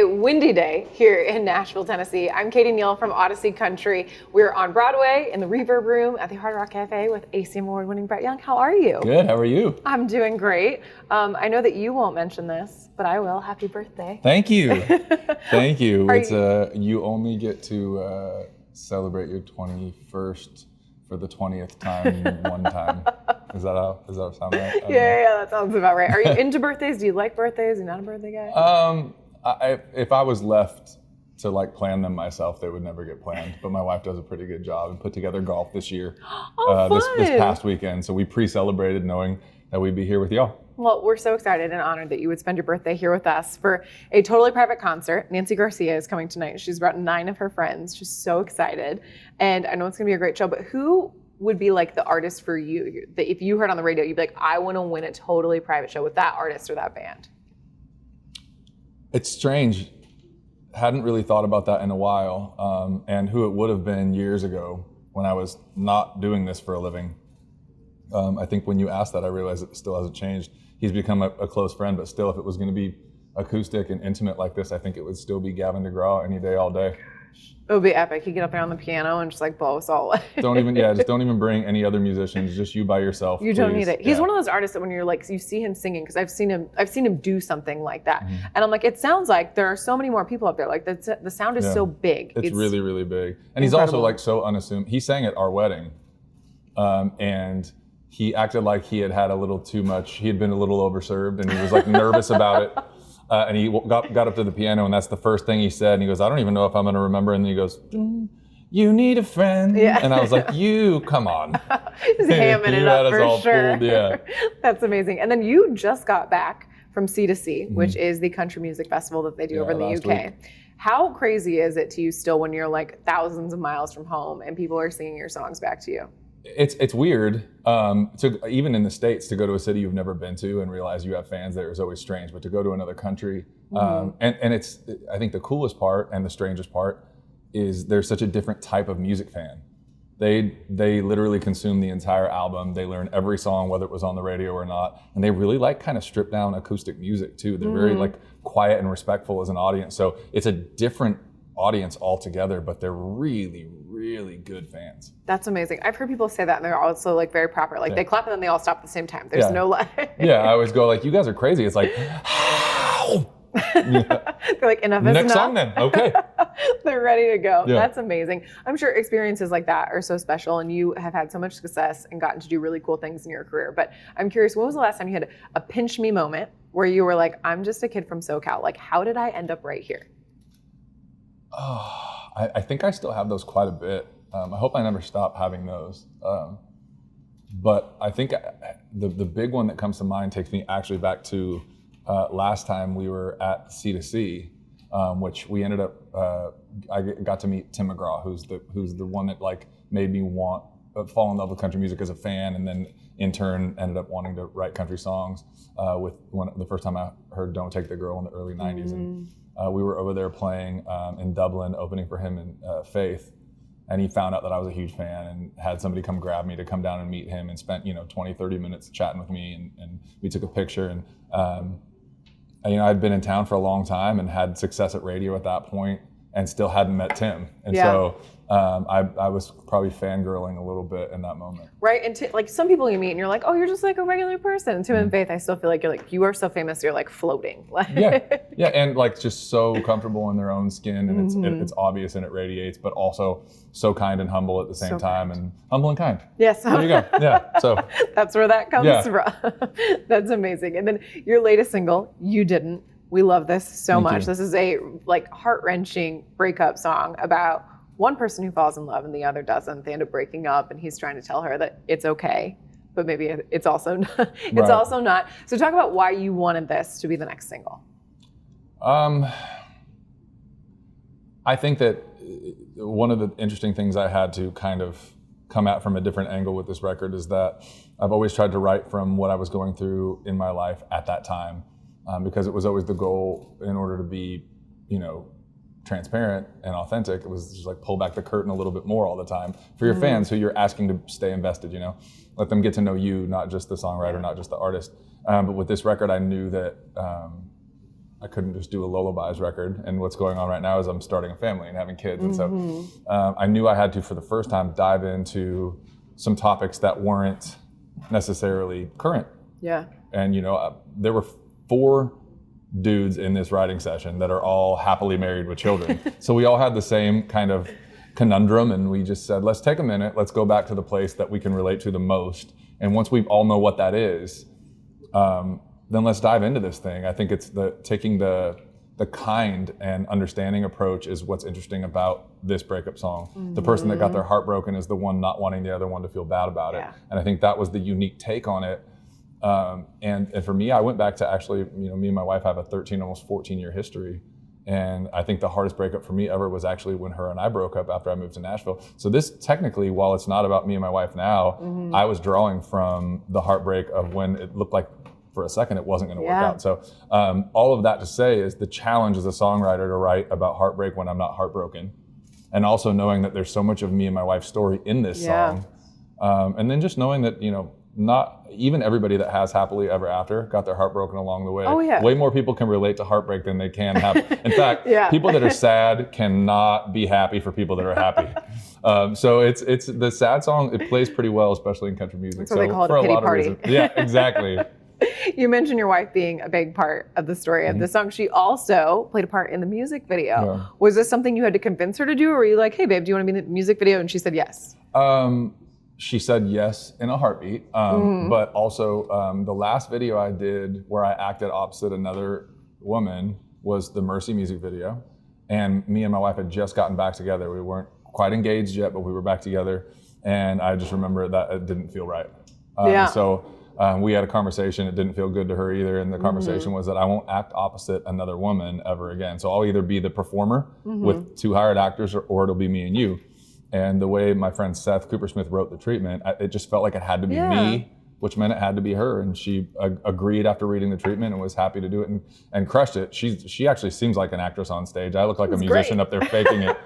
windy day here in Nashville, Tennessee. I'm Katie Neal from Audacy Country. We're on Broadway in the Reverb Room at the Hard Rock Cafe with AC Award-winning Brett Young. How are you? Good, how are you? I'm doing great. I know that you won't mention this, but I will. Happy birthday. Thank you. Thank you. You only get to celebrate your 21st for the 20th time one time. Does that sound right? Yeah, that sounds about right. Are you into birthdays? Do you like birthdays? Are you not a birthday guy? If I was left to plan them myself, they would never get planned. But my wife does a pretty good job and put together golf this year. This past weekend. So we pre-celebrated knowing that we'd be here with y'all. Well, we're so excited and honored that you would spend your birthday here with us for a totally private concert. Nancy Garcia is coming tonight. She's brought 9 of her friends. She's so excited. And I know it's going to be a great show, but who would be the artist for you that if you heard on the radio, you'd be like, I want to win a totally private show with that artist or that band? It's strange. Hadn't really thought about that in a while. And who it would have been years ago when I was not doing this for a living. I think when you asked that, I realized it still hasn't changed. He's become a close friend, but still, if it was going to be acoustic and intimate like this, I think it would still be Gavin DeGraw any day, all day. It would be epic. He'd get up there on the piano and just blow us all away. Just don't even bring any other musicians. Just you by yourself. You don't need it. He's one of those artists that when you're you see him singing, because I've seen him do something like that, and I'm like, it sounds like there are so many more people up there. The sound is so big. It's really, really big, and he's also so unassuming. He sang at our wedding, and he acted like he had a little too much. He had been a little overserved, and he was nervous about it. And he got up to the piano, and that's the first thing he said. And he goes, I don't even know if I'm going to remember. And then he goes, you need a friend. Yeah. And I was like, come on. He's hamming it up for sure. Fooled, yeah. That's amazing. And then you just got back from C2C, which is the country music festival that they do over in the UK. Week. How crazy is it to you still when you're thousands of miles from home and people are singing your songs back to you? It's weird. Even in the States, to go to a city you've never been to and realize you have fans there is always strange. But to go to another country, and it's, I think the coolest part and the strangest part is there's such a different type of music fan. They literally consume the entire album. They learn every song, whether it was on the radio or not, and they really kind of stripped down acoustic music too. They're very quiet and respectful as an audience. So it's a different audience altogether, but they're really, really good fans. That's amazing. I've heard people say that, and they're also very proper. They clap and then they all stop at the same time. There's no Yeah, I always go you guys are crazy. It's how? They're enough is enough. Next song then, okay. They're ready to go. Yeah. That's amazing. I'm sure experiences like that are so special, and you have had so much success and gotten to do really cool things in your career. But I'm curious, when was the last time you had a pinch me moment where you were I'm just a kid from SoCal. How did I end up right here? Oh, I think I still have those quite a bit. I hope I never stop having those. But I think the big one that comes to mind takes me actually back to last time we were at C2C, which we ended up, I got to meet Tim McGraw, who's the one that made me fall in love with country music as a fan, and then in turn ended up wanting to write country songs with the first time I heard Don't Take the Girl in the early 90s. And we were over there playing in Dublin, opening for him in Faith, and he found out that I was a huge fan and had somebody come grab me to come down and meet him, and spent 20, 30 minutes chatting with me, and we took a picture. And I'd been in town for a long time and had success at radio at that point, and still hadn't met Tim. And so I was probably fangirling a little bit in that moment. Right, and some people you meet and you're oh, you're just a regular person. And Tim and Faith, I still feel you are so famous, you're floating. Yeah, and just so comfortable in their own skin, and it's obvious and it radiates, but also so kind and humble at the same time, and humble and kind. Yes. There you go. Yeah. So that's where that comes from. That's amazing. And then your latest single, You Didn't. We love this so much. This is a heart-wrenching breakup song about one person who falls in love and the other doesn't. They end up breaking up, and he's trying to tell her that it's okay, but maybe it's also not. It's also not. So talk about why you wanted this to be the next single. I think that one of the interesting things I had to kind of come at from a different angle with this record is that I've always tried to write from what I was going through in my life at that time, because it was always the goal in order to be, transparent and authentic. It was just pull back the curtain a little bit more all the time for your fans who you're asking to stay invested, let them get to know you, not just the songwriter, not just the artist. But with this record, I knew that I couldn't just do a lullabies record. And what's going on right now is I'm starting a family and having kids. And so I knew I had to, for the first time, dive into some topics that weren't necessarily current. Yeah. And, you know, there were 4 dudes in this writing session that are all happily married with children. So we all had the same kind of conundrum, and we just said, let's take a minute, let's go back to the place that we can relate to the most. And once we all know what that is, then let's dive into this thing. I think it's taking the kind and understanding approach is what's interesting about this breakup song. The person that got their heart broken is the one not wanting the other one to feel bad about it. And I think that was the unique take on it. And for me, I went back to actually, you know, me and my wife have a 13, almost 14-year history. And I think the hardest breakup for me ever was actually when her and I broke up after I moved to Nashville. So this technically, while it's not about me and my wife now, I was drawing from the heartbreak of when it looked like for a second it wasn't going to work out. So all of that to say is the challenge as a songwriter to write about heartbreak when I'm not heartbroken. And also knowing that there's so much of me and my wife's story in this song. And then just knowing that, you know, not even everybody that has happily ever after got their heart broken along the way. Way more people can relate to heartbreak than they can have. In fact, people that are sad cannot be happy for people that are happy. So it's the sad song, it plays pretty well, especially in country music. So they call it a pity party. Yeah, exactly. You mentioned your wife being a big part of the story of the song. She also played a part in the music video. Was this something you had to convince her to do, or were you like, hey babe, do you want to be in the music video? And she said yes. She said yes in a heartbeat, but also the last video I did where I acted opposite another woman was the Mercy music video. And me and my wife had just gotten back together. We weren't quite engaged yet, but we were back together. And I just remember that it didn't feel right. So we had a conversation. It didn't feel good to her either. And the conversation was that I won't act opposite another woman ever again. So I'll either be the performer with 2 hired actors or it'll be me and you. And the way my friend Seth Coopersmith wrote the treatment, it just felt like it had to be me, which meant it had to be her. And she agreed after reading the treatment and was happy to do it and crushed it. She actually seems like an actress on stage. I look like a musician up there faking it.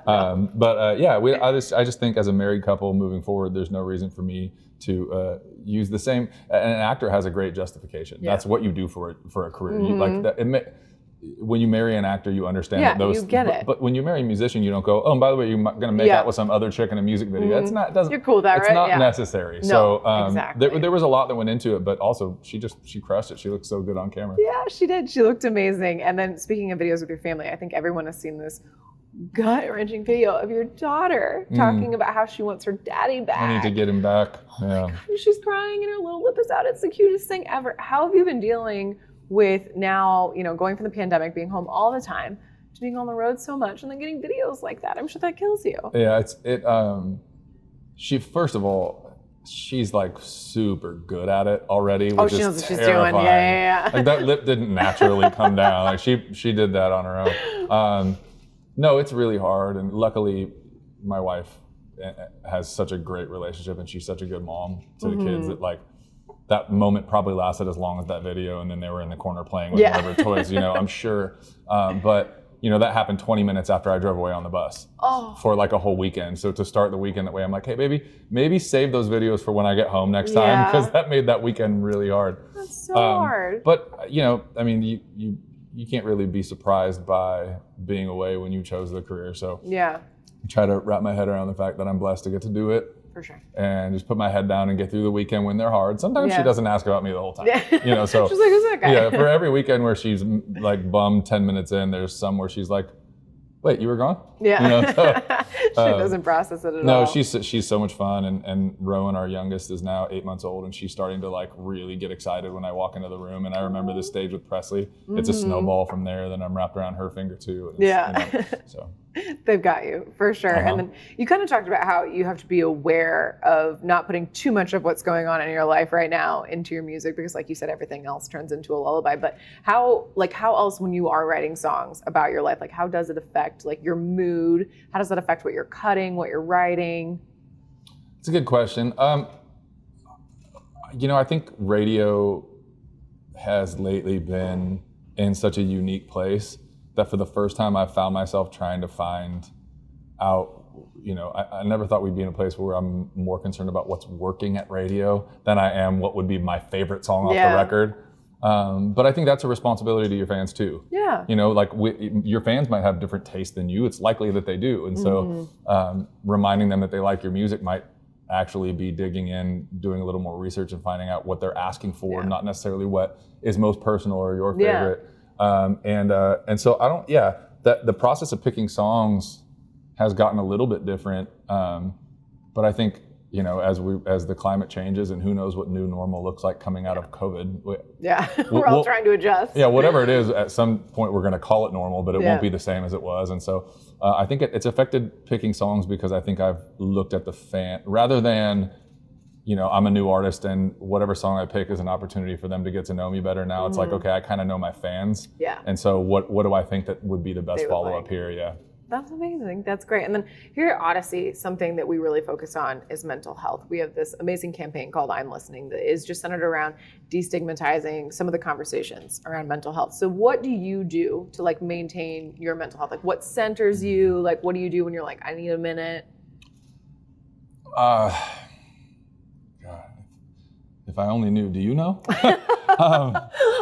I just think as a married couple moving forward, there's no reason for me to use the same. And an actor has a great justification. That's what you do for a career. You, like that, when you marry an actor, you understand that those. You get it. But when you marry a musician, you don't go, oh, and by the way, you're going to make out with some other chick in a music video. That's not. Doesn't. You're cool with that, right? It's not necessary. No, so exactly. there was a lot that went into it, but also she crushed it. She looked so good on camera. Yeah, she did. She looked amazing. And then speaking of videos with your family, I think everyone has seen this gut-wrenching video of your daughter talking about how she wants her daddy back. I need to get him back. Oh my God, she's crying and her little lip is out. It's the cutest thing ever. How have you been dealing with now, you know, going from the pandemic, being home all the time, to being on the road so much and then getting videos like that? I'm sure that kills you. Yeah, she, first of all, she's like super good at it already, which she knows is what she's terrifying. doing. Yeah. Like that lip didn't naturally come down. Like she did that on her own. No, it's really hard. And luckily my wife has such a great relationship and she's such a good mom to the kids that like, that moment probably lasted as long as that video, and then they were in the corner playing with whatever toys, you know, I'm sure. But, you know, that happened 20 minutes after I drove away on the bus for like a whole weekend. So to start the weekend that way, I'm like, hey, baby, maybe save those videos for when I get home next time, because that made that weekend really hard. That's so hard. But, you know, I mean, you can't really be surprised by being away when you chose the career. So I try to wrap my head around the fact that I'm blessed to get to do it. For sure. And just put my head down and get through the weekend when they're hard. Sometimes she doesn't ask about me the whole time. You know, so she's like, who's that guy? Yeah, for every weekend where she's like bummed 10 minutes in, there's some where she's like, wait, you were gone? Yeah. You know, so, she doesn't process it at all. No, she's so much fun. And Rowan, our youngest, is now 8 months old, and she's starting to like really get excited when I walk into the room. And I remember this stage with Presley. It's a snowball from there. Then I'm wrapped around her finger too. You know, so. They've got you, for sure. And then you kind of talked about how you have to be aware of not putting too much of what's going on in your life right now into your music, because like you said, everything else turns into a lullaby. But how else, when you are writing songs about your life, like how does it affect like your mood? How does that affect what you're cutting, what you're writing? It's a good question. You know, I think radio has lately been in such a unique place that for the first time I found myself trying to find out, you know, I never thought we'd be in a place where I'm more concerned about what's working at radio than I am what would be my favorite song off the record. But I think that's a responsibility to your fans too. Yeah. You know, like your fans might have different tastes than you. It's likely that they do. And so reminding them that they like your music might actually be digging in, doing a little more research and finding out what they're asking for, not necessarily what is most personal or your favorite. And so I don't, that the process of picking songs has gotten a little bit different. But I think, you know, as the climate changes and who knows what new normal looks like coming out of COVID. We're all trying to adjust. Yeah, whatever it is, at some point we're going to call it normal, but it won't be the same as it was. And so I think it's affected picking songs because I think I've looked at the fan, rather than, you know, I'm a new artist and whatever song I pick is an opportunity for them to get to know me better. Now it's like, okay, I kind of know my fans. Yeah. And so what do I think that would be the best follow-up here? Yeah. That's amazing. That's great. And then here at Audacy, something that we really focus on is mental health. We have this amazing campaign called I'm Listening that is just centered around destigmatizing some of the conversations around mental health. So what do you do to like maintain your mental health? Like what centers you? Like what do you do when you're like, I need a minute? God, if I only knew. Do you know?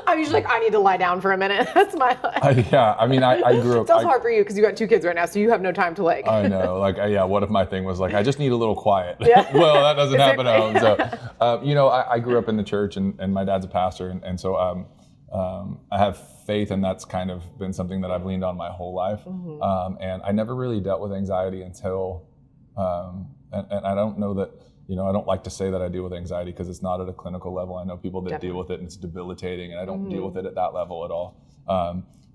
I'm usually like, I need to lie down for a minute. That's my life. I mean, I grew up. It's also hard for you because you got 2 kids right now, so you have no time to like. I know, like, what if my thing was like, I just need a little quiet? Well, that doesn't happen at home. So, you know, I grew up in the church and my dad's a pastor. And so I have faith, and that's kind of been something that I've leaned on my whole life. And I never really dealt with anxiety until, and I don't know that, you know, I don't like to say that I deal with anxiety because it's not at a clinical level. I know people that deal with it and it's debilitating, and I don't deal with it at that level at all.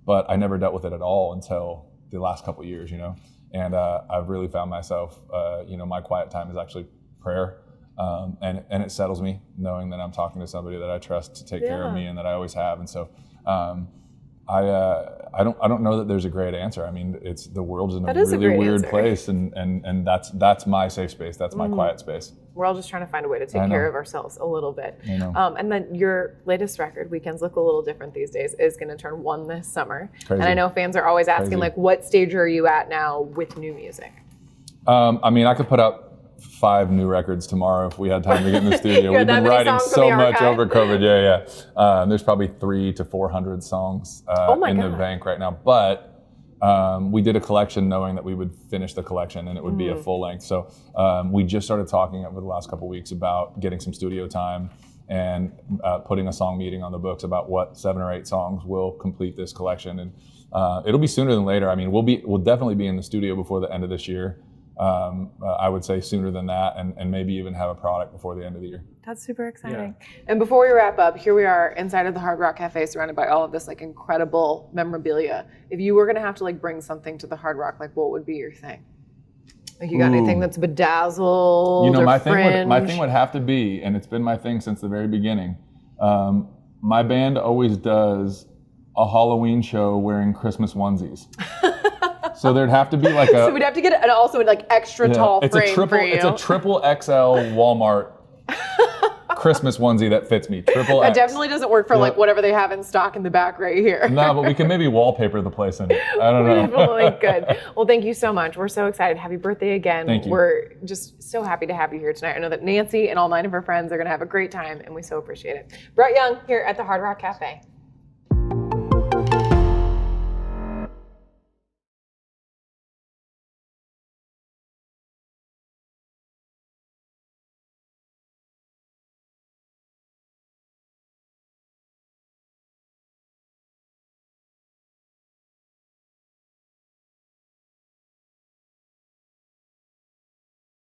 But I never dealt with it at all until the last couple of years, you know. And I've really found myself, you know, my quiet time is actually prayer. And it settles me knowing that I'm talking to somebody that I trust to take care of me and that I always have. And so I don't know that there's a great answer. I mean, the world's in a really weird place, and that's my safe space. That's my quiet space. We're all just trying to find a way to take care of ourselves a little bit. And then your latest record, Weekends Look a Little Different These Days, is going to turn 1 this summer. Crazy. And I know fans are always asking, like, what stage are you at now with new music? I mean, I could put up 5 new records tomorrow if we had time to get in the studio. We've been writing so much over COVID. There's probably 300 to 400 songs in the bank right now. But we did a collection knowing that we would finish the collection and it would be a full length. So we just started talking over the last couple of weeks about getting some studio time and putting a song meeting on the books about what 7 or 8 songs will complete this collection. And it'll be sooner than later. I mean, we'll definitely be in the studio before the end of this year. I would say sooner than that, and maybe even have a product before the end of the year. That's super exciting. And before we wrap up, here we are inside of the Hard Rock Cafe, surrounded by all of this like incredible memorabilia. If you were gonna have to like bring something to the Hard Rock, like what would be your thing? Like you got anything that's bedazzled? You know, my thing would have to be, and it's been my thing since the very beginning. My band always does a Halloween show wearing Christmas onesies. So there'd have to be like So we'd have to get it, and also like extra tall frame for you. It's a triple XL Walmart Christmas onesie that fits me. Triple That X. definitely doesn't work for like whatever they have in stock in the back right here. No, but we can maybe wallpaper the place in it. I don't know. Definitely good. Well, thank you so much. We're so excited. Happy birthday again. Thank you. We're just so happy to have you here tonight. I know that Nancy and all 9 of her friends are going to have a great time, and we so appreciate it. Brett Young here at the Hard Rock Cafe.